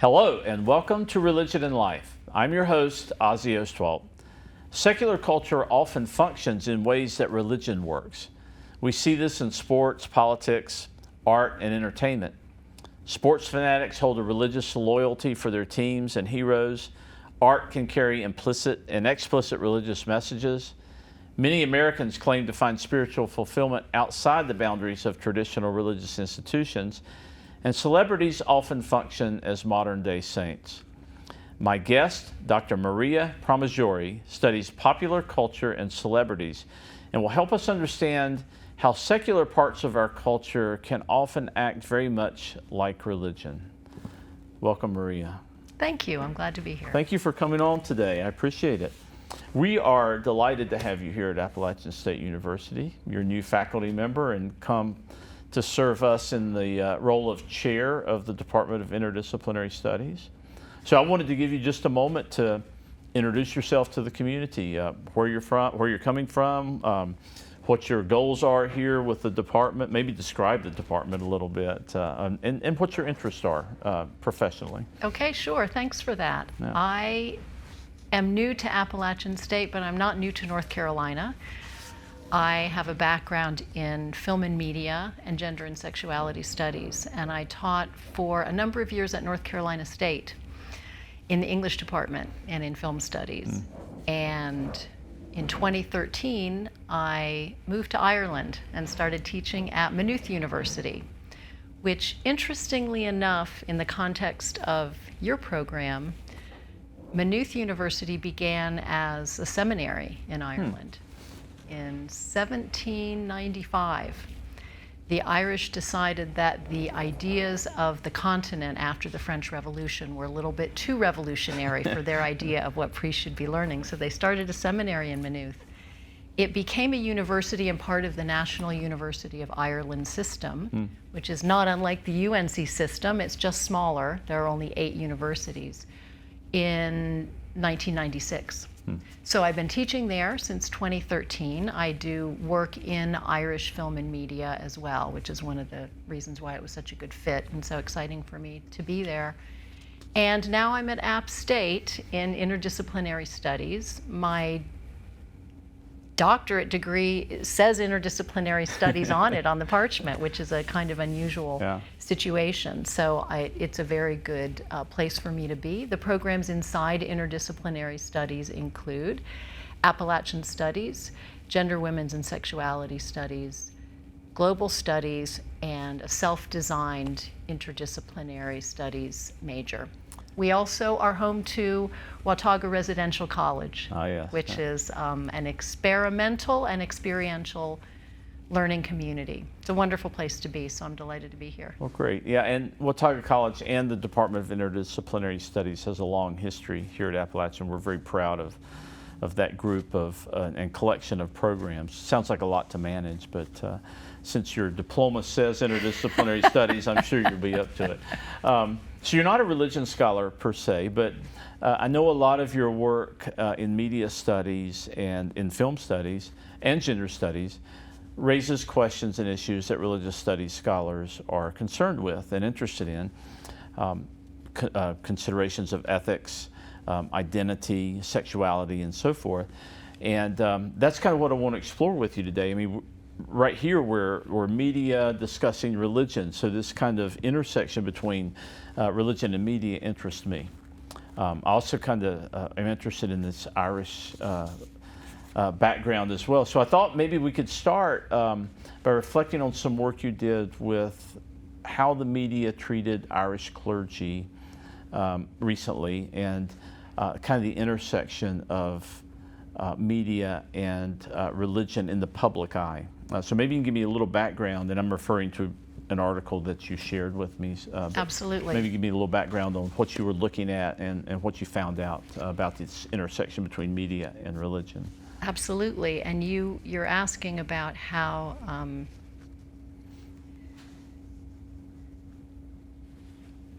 Hello and welcome to Religion and Life. I'm your host, Ozzie Ostwalt. Secular culture often functions in ways that religion works. We see this in sports, politics, art, and entertainment. Sports fanatics hold a religious loyalty for their teams and heroes. Art can carry implicit and explicit religious messages. Many Americans claim to find spiritual fulfillment outside the boundaries of traditional religious institutions, and celebrities often function as modern-day saints. My guest, Dr. Maria Pramaggiore, studies popular culture and celebrities and will help us understand how secular parts of our culture can often act very much like religion. Welcome, Maria. Thank you. I'm glad to be here. Thank you for coming on today. I appreciate it. We are delighted to have you here at Appalachian State University. You're a new faculty member and come to serve us in the role of chair of the Department of Interdisciplinary Studies. So I wanted to give you just a moment to introduce yourself to the community, where you're from, where you're coming from, what your goals are here with the department, maybe describe the department a little bit, and what your interests are professionally. Okay, sure. Thanks for that. Yeah. I am new to Appalachian State, but I'm not new to North Carolina. I have a background in film and media and gender and sexuality studies, and I taught for a number of years at North Carolina State in the English department and in film studies. And in 2013, I moved to Ireland and started teaching at Maynooth University, which, interestingly enough, in the context of your program, Maynooth University began as a seminary in Ireland. In 1795, the Irish decided that the ideas of the continent after the French Revolution were a little bit too revolutionary for their idea of what priests should be learning, so they started a seminary in Maynooth. It became a university and part of the National University of Ireland system, which is not unlike the UNC system. It's just smaller. There are only 8 universities, in 1996. So I've been teaching there since 2013. I do work in Irish film and media as well, which is one of the reasons why it was such a good fit and so exciting for me to be there. And now I'm at App State in Interdisciplinary Studies. My doctorate degree says Interdisciplinary Studies on it, on the parchment, which is a kind of unusual situation. So it's a very good place for me to be. The programs inside Interdisciplinary Studies include Appalachian Studies, Gender, Women's, and Sexuality Studies, Global Studies, and a self-designed Interdisciplinary Studies major. We also are home to Watauga Residential College, which is an experimental and experiential learning community. It's a wonderful place to be, so I'm delighted to be here. Well, great. Yeah, and Watauga College and the Department of Interdisciplinary Studies has a long history here at Appalachian. We're very proud of that group of and collection of programs. Sounds like a lot to manage, but since your diploma says Interdisciplinary Studies, I'm sure you'll be up to it. So you're not a religion scholar per se, but I know a lot of your work in media studies and in film studies and gender studies raises questions and issues that religious studies scholars are concerned with and interested in. Considerations of ethics, identity, sexuality, and so forth. And that's kind of what I want to explore with you today. I mean, right here we're media discussing religion, so this kind of intersection between religion and media interests me. I also kind of am interested in this Irish background as well. So I thought maybe we could start by reflecting on some work you did with how the media treated Irish clergy recently, and kind of the intersection of media and religion in the public eye. So maybe you can give me a little background, and I'm referring to an article that you shared with me. Absolutely. Maybe give me a little background on what you were looking at and what you found out about this intersection between media and religion. Absolutely. And you're asking about how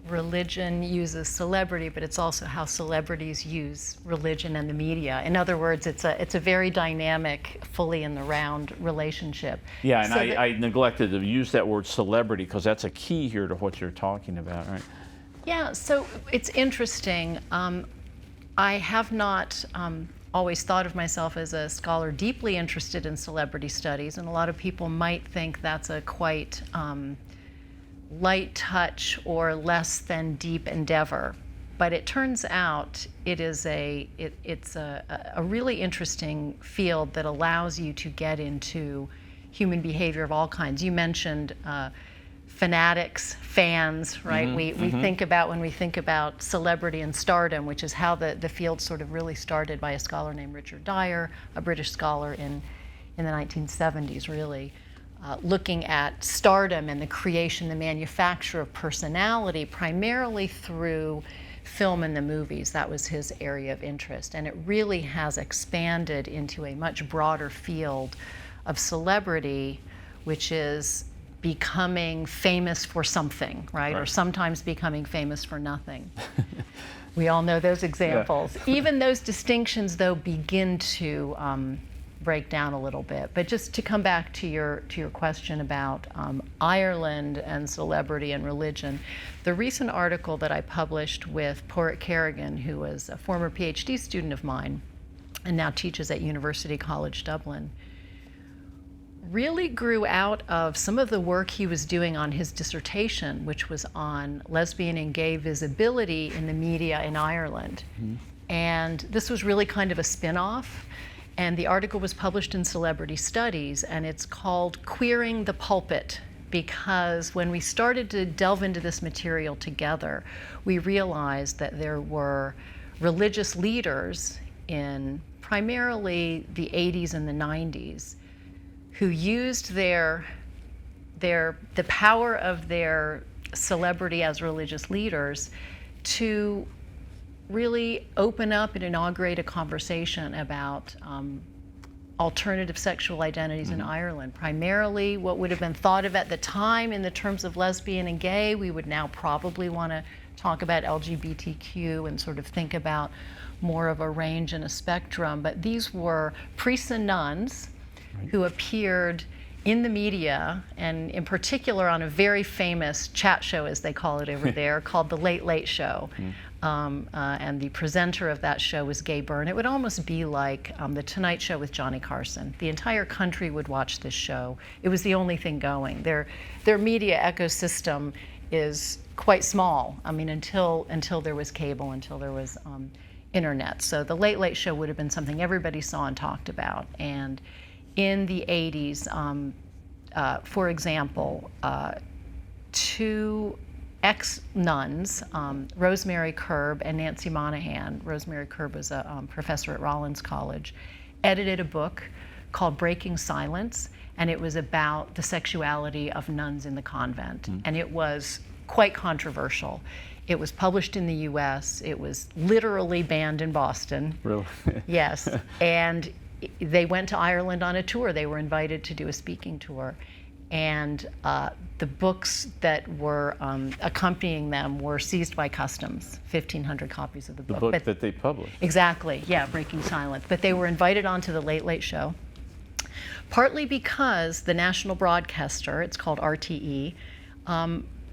religion uses celebrity, but it's also how celebrities use religion and the media. In other words, it's a very dynamic, fully in the round relationship. Yeah, and I neglected to use that word celebrity because that's a key here to what you're talking about, right? Yeah, so it's interesting. I have not always thought of myself as a scholar deeply interested in celebrity studies, and a lot of people might think that's a quite light touch or less than deep endeavor. But it turns out it's a really interesting field that allows you to get into human behavior of all kinds. You mentioned fanatics, fans, right? We think about, when we think about celebrity and stardom, which is how the field sort of really started by a scholar named Richard Dyer, a British scholar in the 1970s, really. Looking at stardom and the creation, the manufacture of personality, primarily through film and the movies. That was his area of interest. And it really has expanded into a much broader field of celebrity, which is becoming famous for something, right? Or sometimes becoming famous for nothing. We all know those examples. Yeah. Even those distinctions, though, begin to break down a little bit. But just to come back to your question about Ireland and celebrity and religion, the recent article that I published with Porrick Kerrigan, who was a former PhD student of mine and now teaches at University College Dublin, really grew out of some of the work he was doing on his dissertation, which was on lesbian and gay visibility in the media in Ireland. And this was really kind of a spin-off. And the article was published in Celebrity Studies, and it's called Queering the Pulpit, because when we started to delve into this material together, we realized that there were religious leaders in primarily the 80s and the 90s who used the power of their celebrity as religious leaders to really open up and inaugurate a conversation about alternative sexual identities in Ireland. Primarily what would have been thought of at the time in the terms of lesbian and gay, we would now probably want to talk about LGBTQ and sort of think about more of a range and a spectrum. But these were priests and nuns who appeared in the media, and in particular on a very famous chat show, as they call it over there, called The Late Late Show. And the presenter of that show was Gay Byrne. It would almost be like The Tonight Show with Johnny Carson. The entire country would watch this show. It was the only thing going. Their media ecosystem is quite small. I mean, until there was cable, until there was internet. So The Late Late Show would have been something everybody saw and talked about. And in the 80s, for example, two ex-nuns, Rosemary Kerb and Nancy Monahan. Rosemary Kerb was a professor at Rollins College, edited a book called Breaking Silence, and it was about the sexuality of nuns in the convent. And it was quite controversial. It was published in the US. It was literally banned in Boston. Really? Yes. And they went to Ireland on a tour. They were invited to do a speaking tour. And the books that were accompanying them were seized by customs, 1,500 copies of the book. The book that they published. Exactly, yeah, Breaking Silence. But they were invited onto The Late Late Show, partly because the national broadcaster, it's called RTE,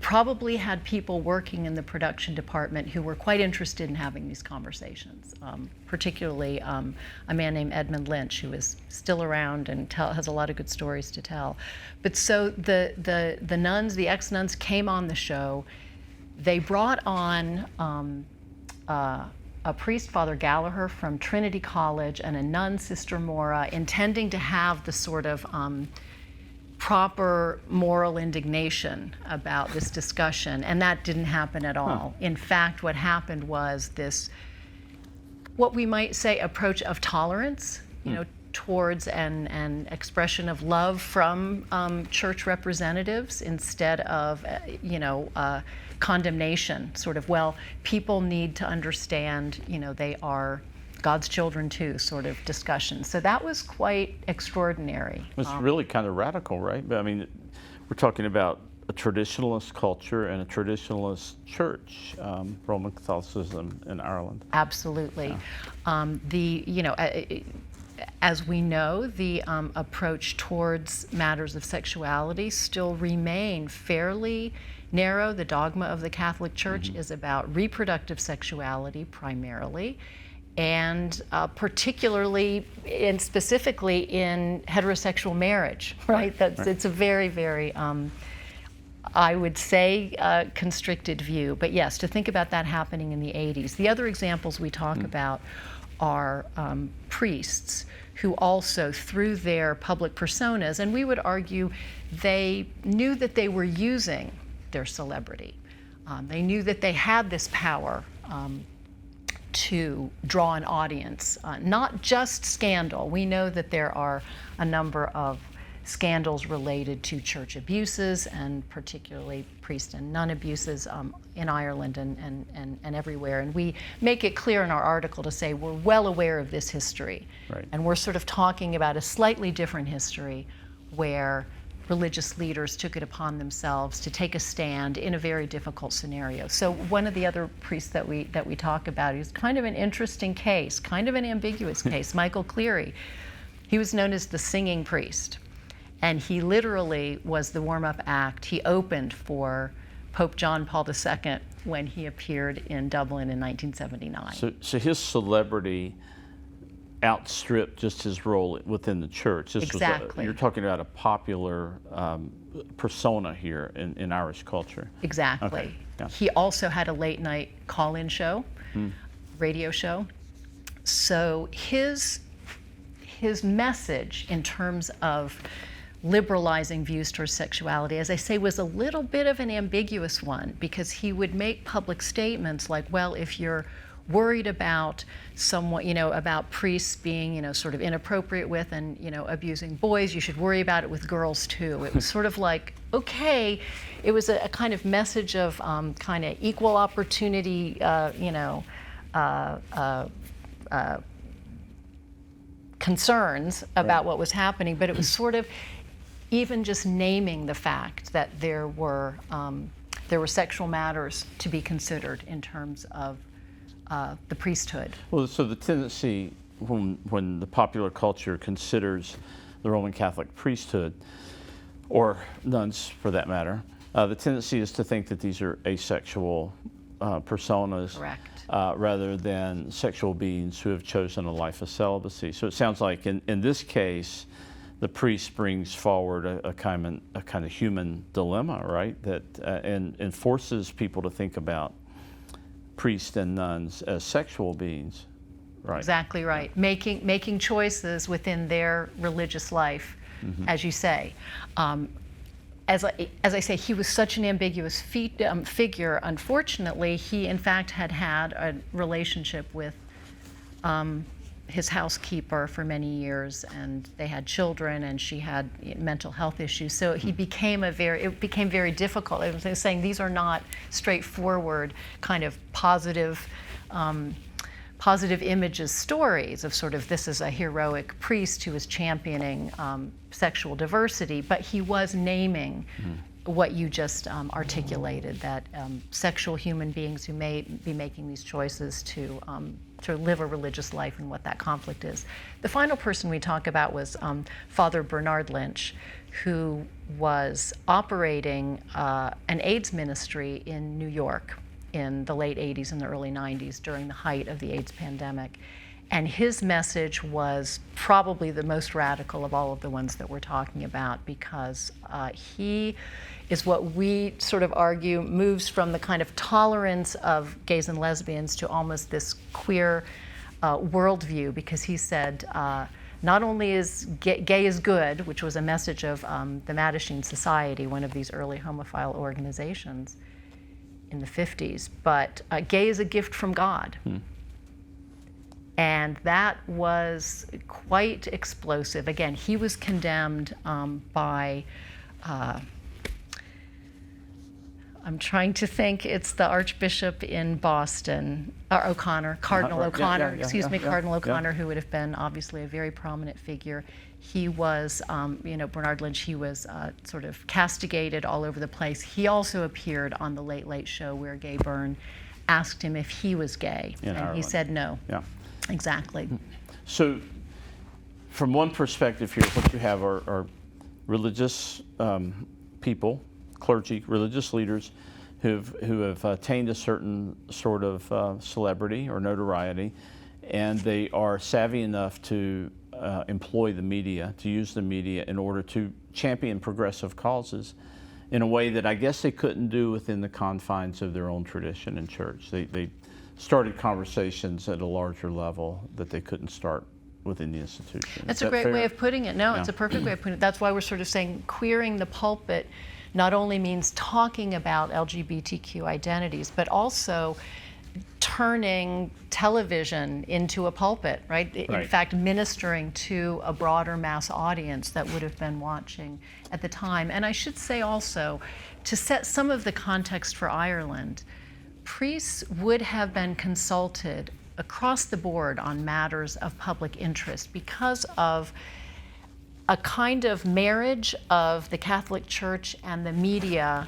probably had people working in the production department who were quite interested in having these conversations, particularly a man named Edmund Lynch, who is still around and has a lot of good stories to tell. But so the nuns, the ex-nuns, came on the show. They brought on a priest, Father Gallagher, from Trinity College, and a nun, Sister Mora, intending to have the sort of proper moral indignation about this discussion, and that didn't happen at all. In fact, what happened was this, what we might say, approach of tolerance, you know, towards an expression of love from church representatives instead of, condemnation. Sort of, well, people need to understand, they are God's children too, sort of discussion. So that was quite extraordinary. It's really kind of radical, right? But I mean, we're talking about a traditionalist culture and a traditionalist church, Roman Catholicism in Ireland. Absolutely. Yeah. as we know, the approach towards matters of sexuality still remain fairly narrow. The dogma of the Catholic Church is about reproductive sexuality primarily, and particularly and specifically in heterosexual marriage, right? It's a very, very, I would say, constricted view. But yes, to think about that happening in the 80s. The other examples we talk about are priests who also, through their public personas, and we would argue they knew that they were using their celebrity. They knew that they had this power to draw an audience, not just scandal. We know that there are a number of scandals related to church abuses, and particularly priest and nun abuses in Ireland and everywhere. And we make it clear in our article to say we're well aware of this history. Right. And we're sort of talking about a slightly different history where religious leaders took it upon themselves to take a stand in a very difficult scenario. So one of the other priests that we talk about is kind of an interesting case, kind of an ambiguous case, Michael Cleary. He was known as the singing priest. And he literally was the warm-up act. He opened for Pope John Paul II when he appeared in Dublin in 1979. So his celebrity outstripped just his role within the church. Exactly. You're talking about a popular persona here in Irish culture. Exactly. Okay. Yeah. He also had a late-night call-in show, radio show. So his message in terms of liberalizing views towards sexuality, as I say, was a little bit of an ambiguous one, because he would make public statements like, well, if you're worried about someone, about priests being, sort of inappropriate with and, abusing boys, you should worry about it with girls too. It was sort of like, okay, it was a kind of message of kind of equal opportunity, concerns about what was happening, but it was sort of even just naming the fact that there were sexual matters to be considered in terms of the priesthood. Well, so the tendency when the popular culture considers the Roman Catholic priesthood, or nuns for that matter, the tendency is to think that these are asexual personas. Correct. Rather than sexual beings who have chosen a life of celibacy. So it sounds like in this case, the priest brings forward a kind of human dilemma, right? That and forces people to think about priests and nuns as sexual beings, right? Exactly right. Making choices within their religious life, as you say. As I say, he was such an ambiguous figure. Unfortunately, he in fact had a relationship with his housekeeper for many years, and they had children, and she had mental health issues. So it became very difficult. I was saying these are not straightforward kind of positive images stories of sort of this is a heroic priest who is championing sexual diversity, but he was naming what you just articulated, that sexual human beings who may be making these choices to live a religious life and what that conflict is. The final person we talk about was Father Bernard Lynch, who was operating an AIDS ministry in New York in the late 80s and the early 90s during the height of the AIDS pandemic. And his message was probably the most radical of all of the ones that we're talking about, because he is what we sort of argue moves from the kind of tolerance of gays and lesbians to almost this queer worldview, because he said not only is gay is good, which was a message of the Mattachine Society, one of these early homophile organizations in the 50s, but gay is a gift from God. And that was quite explosive. Again, he was condemned by, I'm trying to think, it's the Archbishop in Boston, or O'Connor, Cardinal O'Connor, Cardinal O'Connor, who would have been obviously a very prominent figure. He was, Bernard Lynch, he was sort of castigated all over the place. He also appeared on the Late Late Show where Gay Byrne asked him if he was gay, and he said no. Yeah. Exactly. So from one perspective here, what you have are religious people, clergy, religious leaders who have attained a certain sort of celebrity or notoriety, and they are savvy enough to employ the media, to use the media in order to champion progressive causes in a way that I guess they couldn't do within the confines of their own tradition and church. They started conversations at a larger level that they couldn't start within the institution. That's a great way of putting it. No, it's a perfect way of putting it. That's why we're sort of saying queering the pulpit not only means talking about LGBTQ identities, but also turning television into a pulpit, right? In fact, ministering to a broader mass audience that would have been watching at the time. And I should say also, to set some of the context for Ireland, priests would have been consulted across the board on matters of public interest because of a kind of marriage of the Catholic Church and the media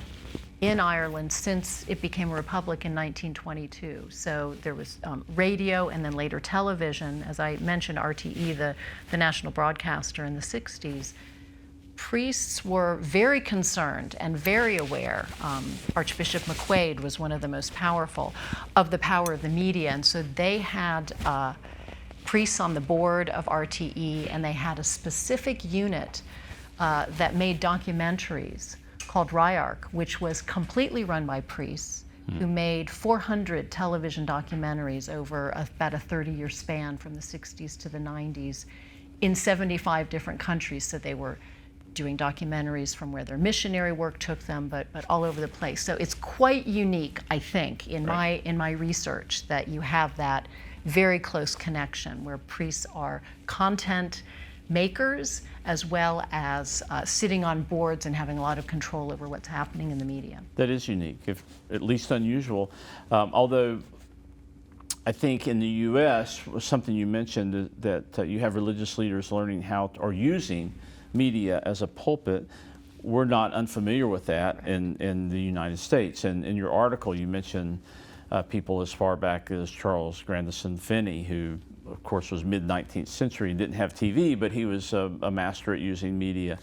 in Ireland since it became a republic in 1922. So there was radio and then later television. As I mentioned, RTE, the national broadcaster in the 60s. Priests were very concerned and very aware. Archbishop McQuaid was one of the most powerful of the power of the media, and so they had priests on the board of RTE, and they had a specific unit that made documentaries called RIARC, which was completely run by priests who made 400 television documentaries over about a 30-year span from the 60s to the 90s in 75 different countries. So they were doing documentaries from where their missionary work took them, but all over the place. So it's quite unique, I think, in my research that you have that very close connection where priests are content makers as well as sitting on boards and having a lot of control over what's happening in the media. That is unique, if at least unusual. Although I think in the U.S., something you mentioned that you have religious leaders learning how or using media as a pulpit. We're not unfamiliar with that in the United States. And in your article, you mentioned people as far back as Charles Grandison Finney, who of course was mid-19th century and didn't have TV, but he was a master at using media.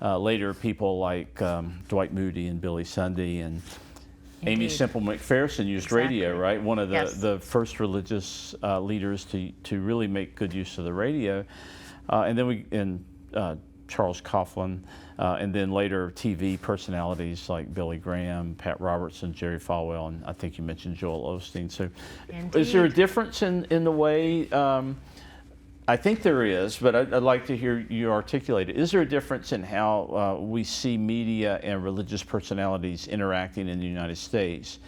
Later, people like Dwight Moody and Billy Sunday and Amy Semple McPherson used radio, right? One of the first religious leaders to really make good use of the radio. And then Charles Coughlin, and then later TV personalities like Billy Graham, Pat Robertson, Jerry Falwell, and I think you mentioned Joel Osteen. So is there a difference in the way, I think there is, but I'd like to hear you articulate it. Is there a difference in how we see media and religious personalities interacting in the United States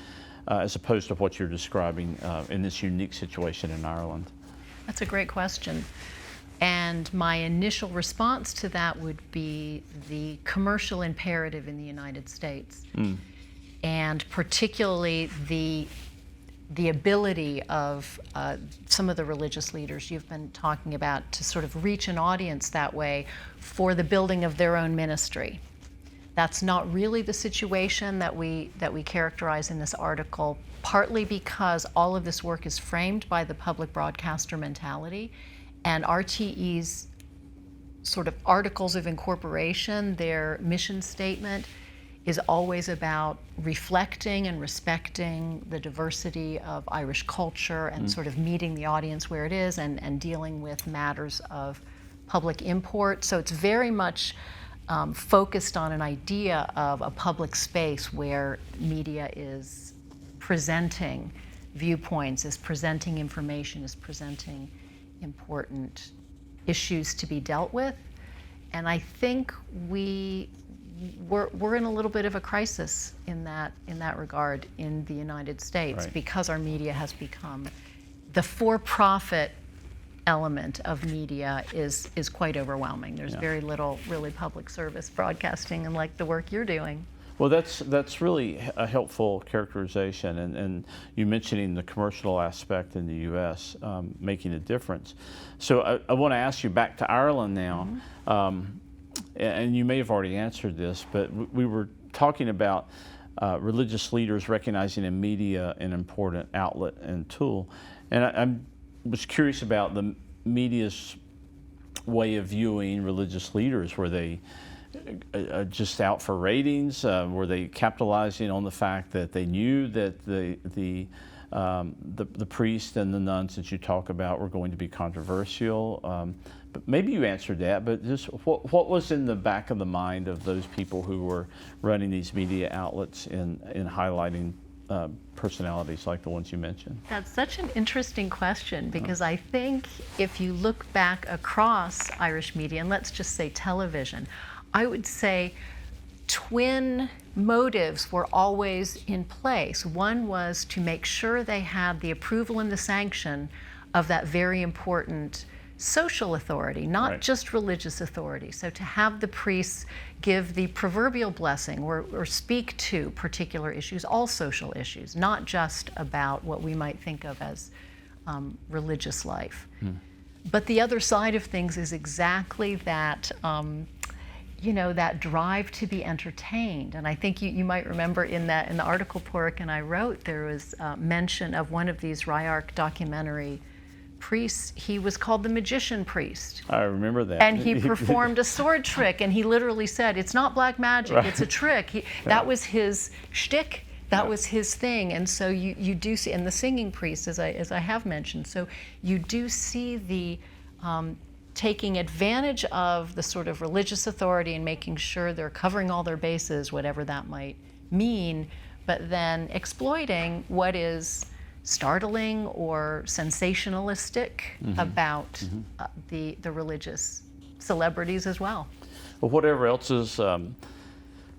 as opposed to what you're describing in this unique situation in Ireland? That's a great question. And my initial response to that would be the commercial imperative in the United States, and particularly the ability of some of the religious leaders you've been talking about to sort of reach an audience that way for the building of their own ministry. That's not really the situation that we characterize in this article, partly because all of this work is framed by the public broadcaster mentality. And RTE's sort of articles of incorporation, their mission statement, is always about reflecting and respecting the diversity of Irish culture and sort of meeting the audience where it is and dealing with matters of public import. So it's very much focused on an idea of a public space where media is presenting viewpoints, is presenting information, is presenting important issues to be dealt with. And I think we're in a little bit of a crisis in that regard in the United States, because our media has become the for-profit element of media is quite overwhelming. There's very little really public service broadcasting and like the work you're doing. Well, that's really a helpful characterization, and you mentioning the commercial aspect in the U.S. Making a difference. So I want to ask you back to Ireland now, and you may have already answered this, but we were talking about religious leaders recognizing in media an important outlet and tool, and I was curious about the media's way of viewing religious leaders? Were they just out for ratings? Were they capitalizing on the fact that they knew that the priests and the nuns that you talk about were going to be controversial? But maybe you answered that, but just what was in the back of the mind of those people who were running these media outlets in highlighting personalities like the ones you mentioned? That's such an interesting question, because I think if you look back across Irish media, and let's just say television, I would say twin motives were always in place. One was to make sure they had the approval and the sanction of that very important social authority, not Right. just religious authority. So to have the priests give the proverbial blessing or speak to particular issues, all social issues, not just about what we might think of as religious life. But the other side of things is exactly that, that drive to be entertained. And I think you might remember in the article Porrick and I wrote, there was mention of one of these RIARC documentary priests. He was called the magician priest. I remember that. And he performed a sword trick, and he literally said, "It's not black magic, Right. it's a trick." That was his shtick. That was his thing. And so you do see, and the singing priest, as I have mentioned, so you do see the taking advantage of the sort of religious authority and making sure they're covering all their bases, whatever that might mean, but then exploiting what is startling or sensationalistic about the religious celebrities as well. Well, whatever else is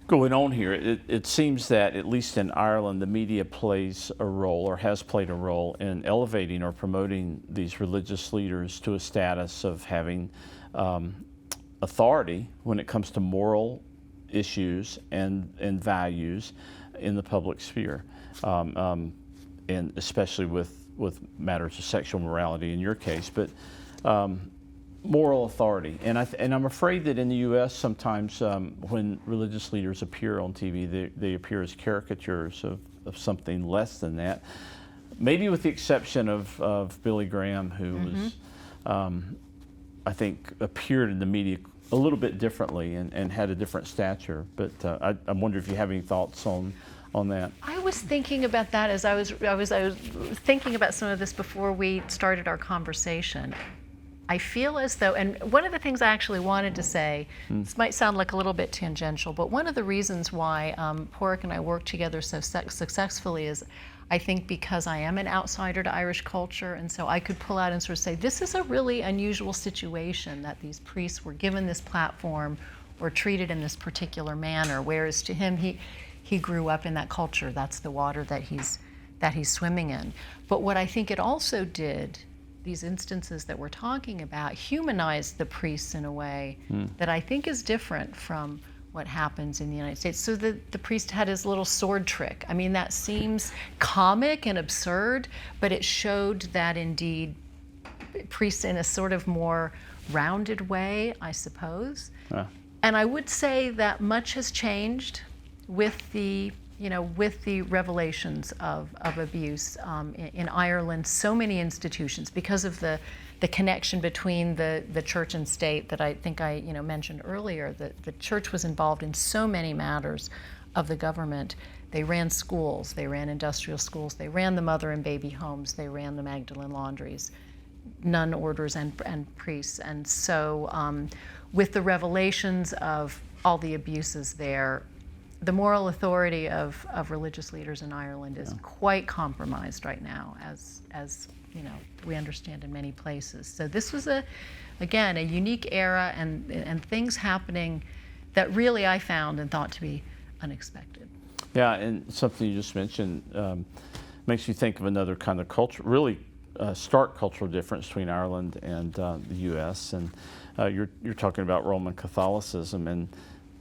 going on here, it seems that, at least in Ireland, the media plays a role, or has played a role, in elevating or promoting these religious leaders to a status of having authority when it comes to moral issues and values in the public sphere. And especially with matters of sexual morality in your case, but moral authority. And I'm afraid that in the U.S. sometimes when religious leaders appear on TV, they appear as caricatures of something less than that. Maybe with the exception of Billy Graham, who was, I think, appeared in the media a little bit differently and had a different stature. But I wonder if you have any thoughts on that. I was thinking about that as I was thinking about some of this before we started our conversation. I feel as though, and one of the things I actually wanted to say, this might sound like a little bit tangential, but one of the reasons why Porrick and I work together so successfully is, I think, because I am an outsider to Irish culture, and so I could pull out and sort of say, this is a really unusual situation that these priests were given this platform or treated in this particular manner, whereas to him, he grew up in that culture. That's the water that he's swimming in. But what I think it also did, these instances that we're talking about, humanized the priests in a way that I think is different from what happens in the United States. So the priest had his little sword trick. I mean, that seems comic and absurd, but it showed that indeed priests in a sort of more rounded way, I suppose. And I would say that much has changed with the revelations of abuse in Ireland. So many institutions, because of the connection between the church and state that I think I mentioned earlier, that the church was involved in so many matters of the government. They ran schools, they ran industrial schools, they ran the mother and baby homes, they ran the Magdalene laundries, nun orders and priests. And so with the revelations of all the abuses there, the moral authority of religious leaders in Ireland is quite compromised right now, as we understand in many places. So this was again a unique era and things happening that really I found and thought to be unexpected. Yeah, and something you just mentioned makes you think of another kind of culture, really stark cultural difference between Ireland and the U.S. And you're talking about Roman Catholicism, and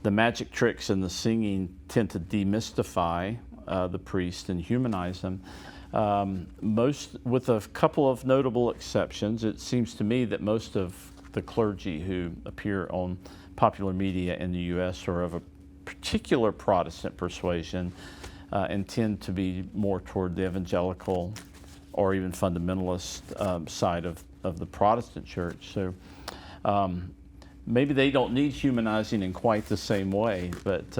the magic tricks and the singing tend to demystify the priest and humanize them. With a couple of notable exceptions, it seems to me that most of the clergy who appear on popular media in the U.S. are of a particular Protestant persuasion and tend to be more toward the evangelical or even fundamentalist side of the Protestant church. So maybe they don't need humanizing in quite the same way, but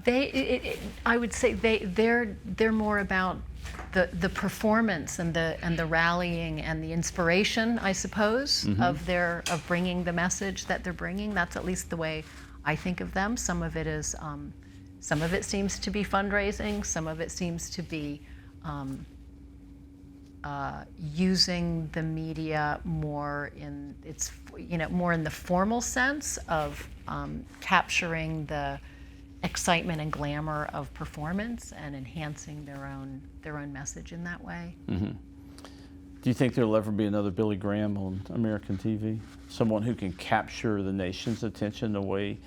I would say they're more about the performance and the rallying and the inspiration, I suppose, of bringing the message that they're bringing. That's at least the way I think of them. Some of it is, some of it seems to be fundraising. Some of it seems to be using the media more in more in the formal sense of capturing the excitement and glamour of performance and enhancing their own message in that way. Do you think there'll ever be another Billy Graham on American TV? Someone who can capture the nation's attention the way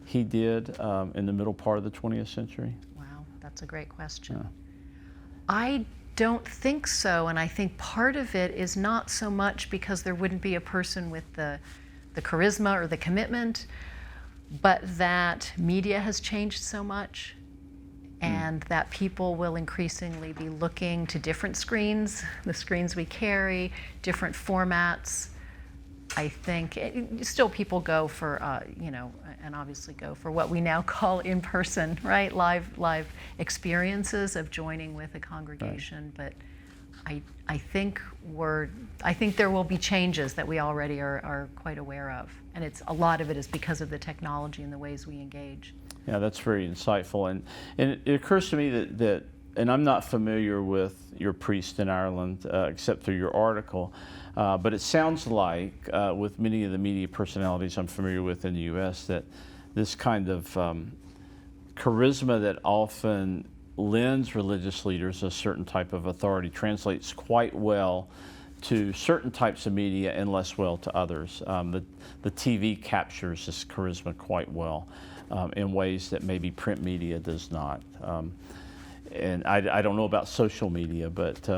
he did in the middle part of the 20th century? Wow, that's a great question. Yeah. I don't think so, and I think part of it is not so much because there wouldn't be a person with the charisma or the commitment, but that media has changed so much, and that people will increasingly be looking to different screens, the screens we carry, different formats. I think still people go for, and obviously go for what we now call in person, right? Live experiences of joining with a congregation. Right. But I think there will be changes that we already are quite aware of, and a lot of it is because of the technology and the ways we engage. Yeah, that's very insightful, and it occurs to me that and I'm not familiar with your priest in Ireland except through your article, but it sounds like with many of the media personalities I'm familiar with in the U.S. that this kind of charisma that often lends religious leaders a certain type of authority translates quite well to certain types of media and less well to others. The TV captures this charisma quite well in ways that maybe print media does not. And I don't know about social media, but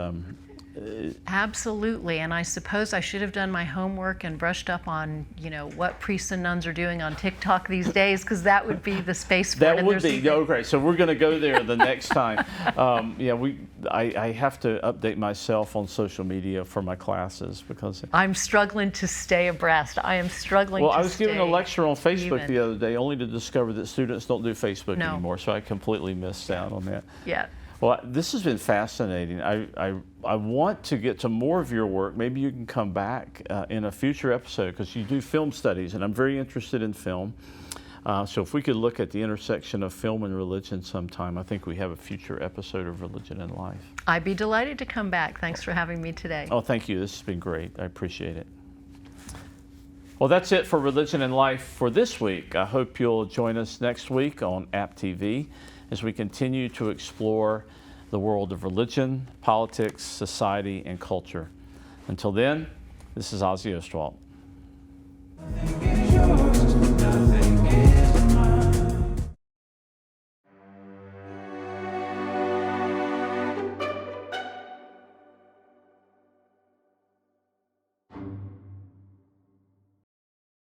absolutely. And I suppose I should have done my homework and brushed up on what priests and nuns are doing on TikTok these days, because that would be the space for it. That would be okay. So we're going to go there the next time. I have to update myself on social media for my classes because I'm struggling to stay abreast. I am struggling. Well, I was giving a lecture on Facebook the other day, only to discover that students don't do Facebook anymore. So I completely missed out on that. Yeah. Well, this has been fascinating. I want to get to more of your work. Maybe you can come back in a future episode, because you do film studies, and I'm very interested in film. So if we could look at the intersection of film and religion sometime, I think we have a future episode of Religion and Life. I'd be delighted to come back. Thanks for having me today. Oh, thank you. This has been great. I appreciate it. Well, that's it for Religion and Life for this week. I hope you'll join us next week on App TV as we continue to explore the world of religion, politics, society, and culture. Until then, this is Ozzie Ostwalt.